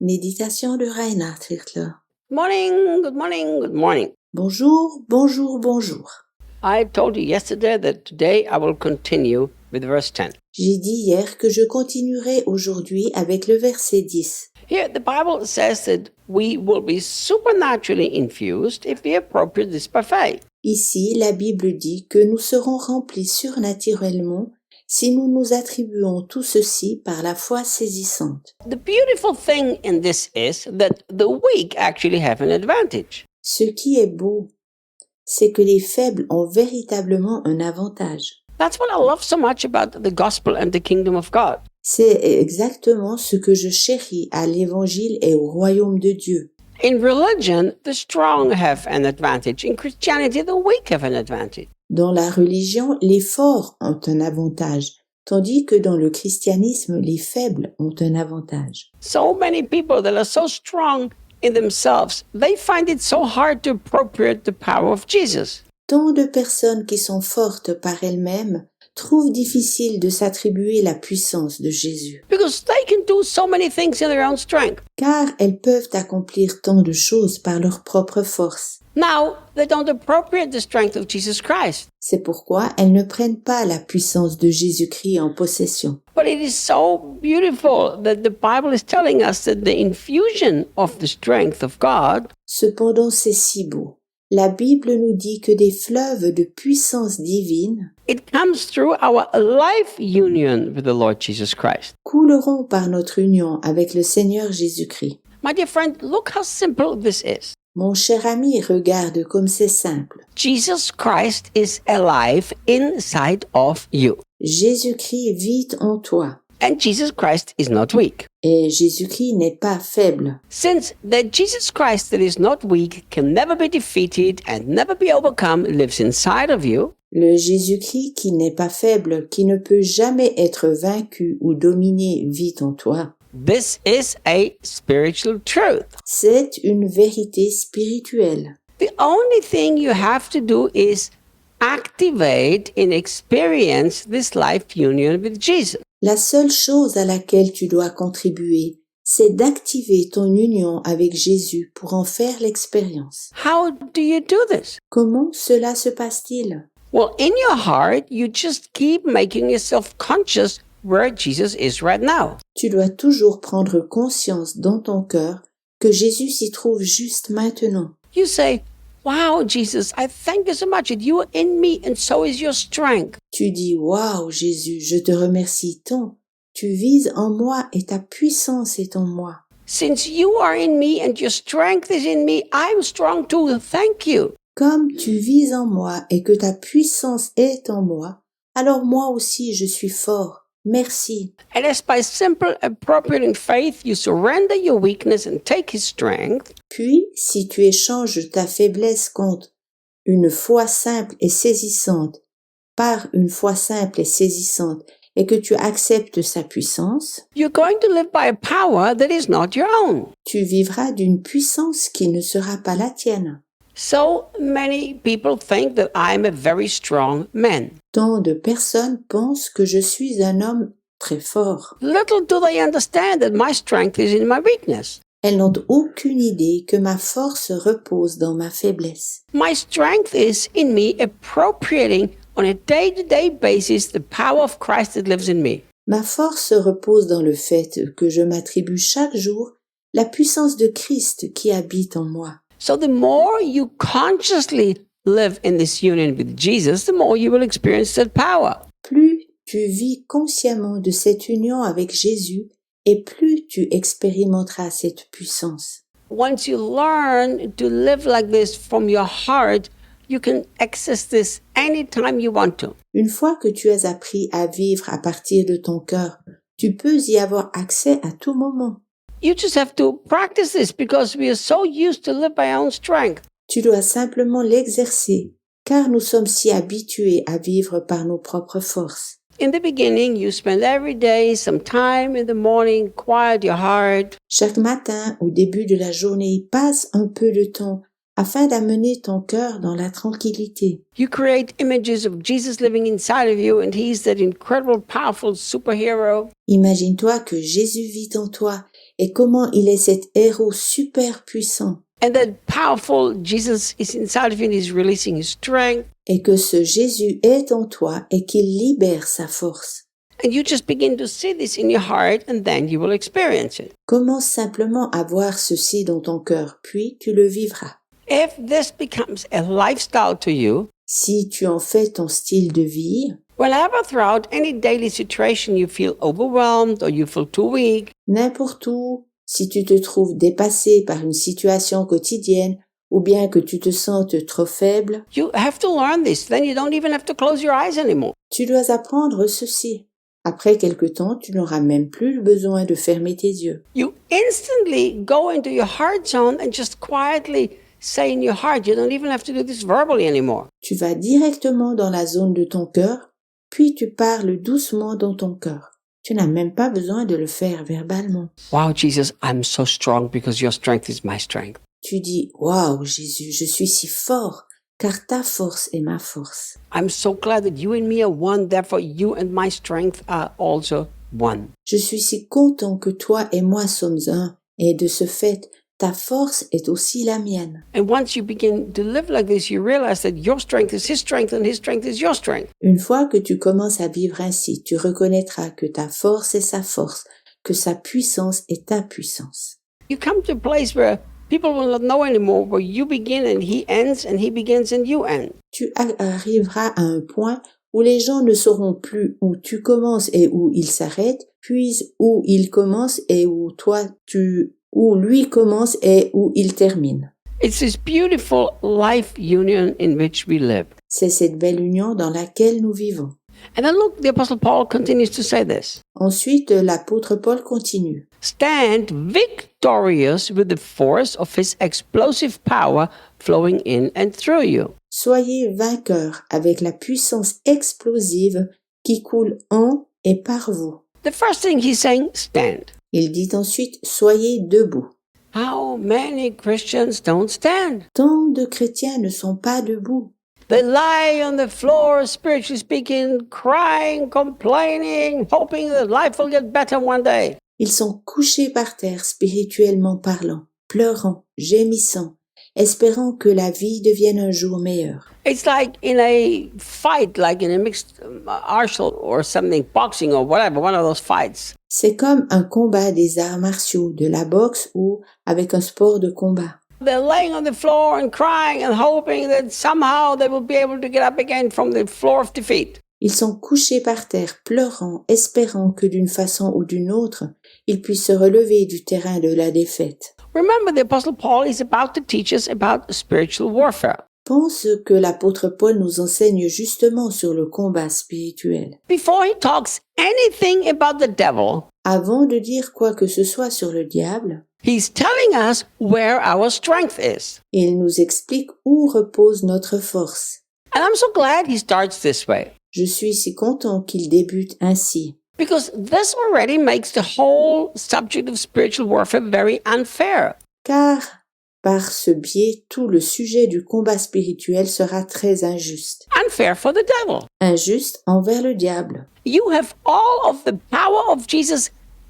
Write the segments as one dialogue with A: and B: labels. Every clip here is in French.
A: Méditation de Reinhard Hirtler.
B: Morning, good morning, good morning.
A: Bonjour, bonjour, bonjour.
B: I told you yesterday that today I will continue with verse 10.
A: J'ai dit hier que je continuerai aujourd'hui avec le verset 10.
B: Here, the Bible says that we will be supernaturally infused if we appropriate this by faith.
A: Ici, la Bible dit que nous serons remplis surnaturellement si nous nous attribuons tout ceci par la foi saisissante.
B: The beautiful thing in this is that the weak actually have an advantage.
A: Ce qui est beau, c'est que les faibles ont véritablement un avantage.
B: That's what I love so much about the gospel and the kingdom of God.
A: C'est exactement ce que je chéris à l'Évangile et au royaume de Dieu.
B: In religion, the strong have an advantage. In Christianity, the weak have an advantage.
A: Dans la religion, les forts ont un avantage, tandis que dans le christianisme, les faibles ont un avantage.
B: So many people that are so strong in themselves, they find it so hard to appropriate the power of Jesus.
A: Tant de personnes qui sont fortes par elles-mêmes trouvent difficile de s'attribuer la puissance de Jésus,
B: Because they can do so many things in their own strength.
A: car elles peuvent accomplir tant de choses par leur propre force.
B: Now, they don't appropriate the strength of Jesus Christ.
A: C'est pourquoi elles ne prennent pas la puissance de Jésus-Christ en possession.
B: But it is so beautiful that the Bible is telling us that the infusion of the strength of God
A: Cependant, c'est si beau. La Bible nous dit que des fleuves de puissance divine
B: it comes through our life union with the Lord Jesus Christ.
A: couleront par notre union avec le Seigneur Jésus-Christ.
B: My dear friend, look how simple this is.
A: Mon cher ami, regarde comme c'est simple.
B: Jesus Christ is alive inside of you.
A: Jésus-Christ vit en toi.
B: And Jesus Christ is not weak.
A: Et Jésus-Christ n'est pas faible.
B: Since that Jesus Christ that is not weak can never be defeated and never be overcome lives inside of you,
A: Le Jésus-Christ qui n'est pas faible, qui ne peut jamais être vaincu ou dominé, vit en toi.
B: this is a spiritual truth.
A: C'est une vérité spirituelle.
B: The only thing you have to do is activate and experience this life union with Jesus.
A: La seule chose à laquelle tu dois contribuer, c'est d'activer ton union avec Jésus pour en faire l'expérience.
B: How do you do this?
A: Comment cela se passe-t-il?
B: Well, in your heart, you just keep making yourself conscious where Jesus is right now.
A: Tu dois toujours prendre conscience dans ton cœur que Jésus s'y trouve juste maintenant.
B: You say, wow, Jesus, I thank you so much that you are in me and so is your strength.
A: Tu dis « Waouh, Jésus, je te remercie tant. Tu vises en moi et ta puissance est en moi.
B: Since you are in me and your strength is in me, I'm strong too. Thank you.
A: Comme tu vises en moi et que ta puissance est en moi, alors moi aussi je suis fort. Merci. »
B: And as by simple appropriating faith, you surrender your weakness and take his strength,
A: Puis, si tu échanges ta faiblesse contre une foi simple et saisissante, par une foi simple et saisissante, et que tu acceptes sa puissance,
B: you're going to live by a power that is not your own.
A: tu vivras d'une puissance qui ne sera pas la tienne.
B: So many people think that I'm a very strong man.
A: Tant de personnes pensent que je suis un homme très fort.
B: Little do they understand that my strength is in my weakness.
A: Elles n'ont aucune idée que ma force repose dans ma faiblesse.
B: My strength is in me appropriating on a day-to-day basis the power of Christ that lives in me.
A: Ma force repose dans le fait que je m'attribue chaque jour la puissance de Christ qui habite en moi.
B: So the more you consciously live in this union with Jesus, the more you will experience that power.
A: Plus tu vis consciemment de cette union avec Jésus, et plus tu expérimenteras cette puissance.
B: Once you learn to live like this from your heart, you can access this anytime you want to.
A: Une fois que tu as appris à vivre à partir de ton cœur, tu peux y avoir accès à tout moment.
B: You just have to practice this because we are so used to live by our own strength.
A: Tu dois simplement l'exercer, car nous sommes si habitués à vivre par nos propres forces.
B: In the beginning, you spend every day some time in the morning, quiet your heart.
A: Chaque matin, au début de la journée, passe un peu de temps afin d'amener ton cœur dans la tranquillité.
B: You create images of Jesus living inside of you, and he's that incredible, powerful superhero.
A: Imagine-toi que Jésus vit en toi et comment il est cet héros super puissant
B: And that powerful Jesus is inside of you and he's releasing his strength.
A: et que ce Jésus est en toi et qu'il libère sa force.
B: And you just begin to see this in your heart and then you will experience it.
A: Commence simplement à voir ceci dans ton cœur, puis tu le vivras.
B: If this becomes a lifestyle to you,
A: Si tu en fais ton style de vie,
B: whenever throughout any daily situation you feel overwhelmed or you feel too weak,
A: n'importe où, si tu te trouves dépassé par une situation quotidienne ou bien que tu te sentes trop faible,
B: you have to learn this. Then you don't even have to close your eyes anymore.
A: tu dois apprendre ceci. Après quelque temps, tu n'auras même plus le besoin de fermer tes yeux.
B: You instantly go into your heart zone and just quietly say in your heart, you don't even have to do this verbally anymore.
A: Tu vas directement dans la zone de ton cœur, puis tu parles doucement dans ton cœur. Tu n'as même pas besoin de le faire verbalement.
B: Wow, Jesus, I'm so strong because your strength is my strength.
A: Tu dis, waouh, Jésus, je suis si fort, car ta force est ma force.
B: I'm so glad that you and me are one, therefore you and my strength are also one.
A: Je suis si content que toi et moi sommes un, et de ce fait, ta force est aussi la mienne.
B: And once you begin to live like this, you realize that your strength is his strength and his strength is your strength.
A: Une fois que tu commences à vivre ainsi, tu reconnaîtras que ta force est sa force, que sa puissance est ta puissance.
B: You come to a place where people will not know anymore where you begin and he ends and he begins and you end.
A: Tu arriveras à un point où les gens ne sauront plus où tu commences et où il s'arrête, puis où il commence et où lui commence et où il termine.
B: It's this beautiful life union in which we live.
A: C'est cette belle union dans laquelle nous vivons.
B: And then look, the Apostle Paul continues to say this.
A: Ensuite, l'apôtre Paul continue.
B: Stand victorious with the force of his explosive power flowing in and through you.
A: Soyez vainqueurs avec la puissance explosive qui coule en et par vous.
B: The first thing he's saying, stand.
A: Il dit ensuite, soyez debout.
B: How many Christians don't stand?
A: Tant de chrétiens ne sont pas debout.
B: They lie on the floor, spiritually speaking, crying, complaining, hoping that life will get better one day.
A: Ils sont couchés par terre spirituellement parlant, pleurant, gémissant, espérant que la vie devienne un jour meilleur.
B: It's like in a fight, like in a mixed martial or something, boxing or whatever, one of those fights.
A: C'est comme un combat des arts martiaux, de la boxe ou avec un sport de combat.
B: They're laying on the floor and crying and hoping that somehow they will be able to get up again from the floor of defeat.
A: Ils sont couchés par terre, pleurant, espérant que d'une façon ou d'une autre, ils puissent se relever du terrain de la défaite.
B: Remember, the Apostle Paul is about to teach us about spiritual warfare.
A: Pense que l'apôtre Paul nous enseigne justement sur le combat spirituel.
B: Before he talks anything about the devil,
A: Avant de dire quoi que ce soit sur le diable,
B: he's telling us where our strength is.
A: il nous explique où repose notre force.
B: And I'm so glad he starts this way,
A: Je suis si content qu'il débute ainsi,
B: because this already makes the whole subject of spiritual warfare very unfair.
A: car par ce biais, tout le sujet du combat spirituel sera très injuste.
B: Unfair for the devil.
A: Injuste envers le diable.
B: You have all of the power of Jesus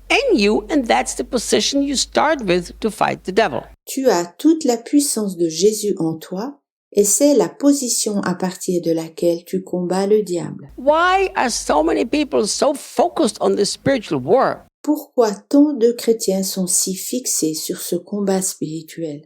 B: in you, and that's the position you start with to fight the devil.
A: Tu as toute la puissance de Jésus en toi, et c'est la position à partir de laquelle tu combats le diable.
B: Why are so many people so focused on the spiritual war?
A: Pourquoi tant de chrétiens sont si fixés sur ce combat spirituel?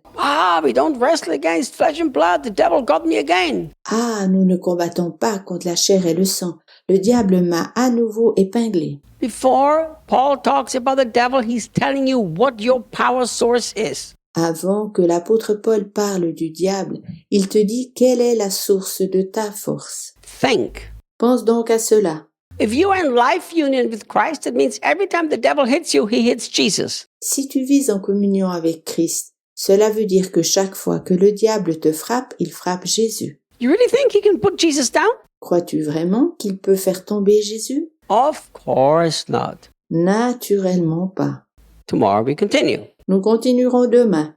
B: We don't wrestle against flesh and blood. The devil got me again.
A: Ah, nous ne combattons pas contre la chair et le sang. Le diable m'a à nouveau épinglé.
B: Before Paul talks about the devil, he's telling you what your power source is.
A: Avant que l'apôtre Paul parle du diable, il te dit quelle est la source de ta force.
B: Think.
A: Pense donc à cela.
B: If you are in life union with Christ, it means every time the devil hits you, he hits Jesus.
A: Si tu vis en communion avec Christ, cela veut dire que chaque fois que le diable te frappe, il frappe Jésus.
B: You really think he can put Jesus down?
A: Crois-tu vraiment qu'il peut faire tomber Jésus?
B: Of course not.
A: Naturellement pas.
B: Tomorrow we continue.
A: Nous continuerons demain.